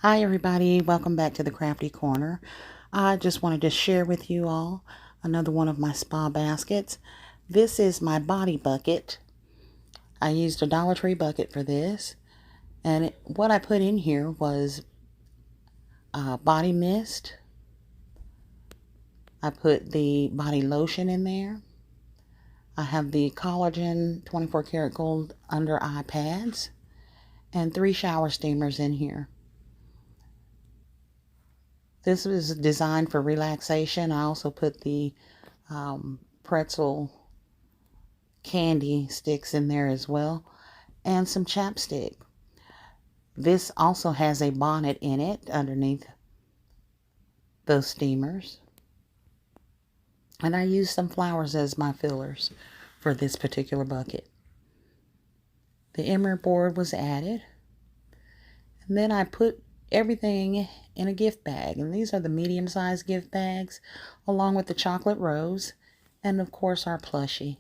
Hi everybody, welcome back to the Crafty Corner. I just wanted to share with you all another one of my spa baskets. This is my body bucket. I used a Dollar Tree bucket for this, and what I put in here was body mist. I put the body lotion in there. I have the collagen 24 karat gold under eye pads and 3 shower steamers in here. This was designed for relaxation. I also put the pretzel candy sticks in there as well, and some chapstick. This also has a bonnet in it underneath those steamers. And I used some flowers as my fillers for this particular bucket. The emery board was added. And then I put everything in a gift bag. And these are the medium-sized gift bags, along with the chocolate rose, and of course our plushie.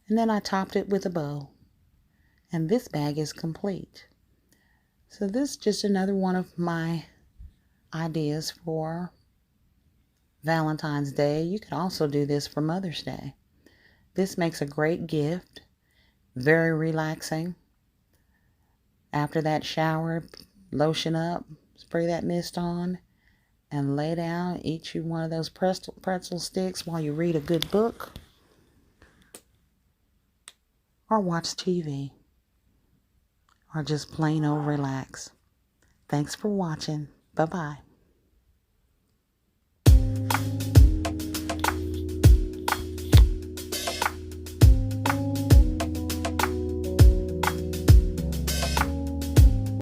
And then I topped it with a bow. And this bag is complete. So this is just another one of my ideas for Valentine's Day. You could also do this for Mother's Day. This makes a great gift. Very relaxing. After that shower, lotion up, spray that mist on, and lay down, eat you one of those pretzel sticks while you read a good book or watch TV or just plain old relax. Thanks for watching. Bye-bye.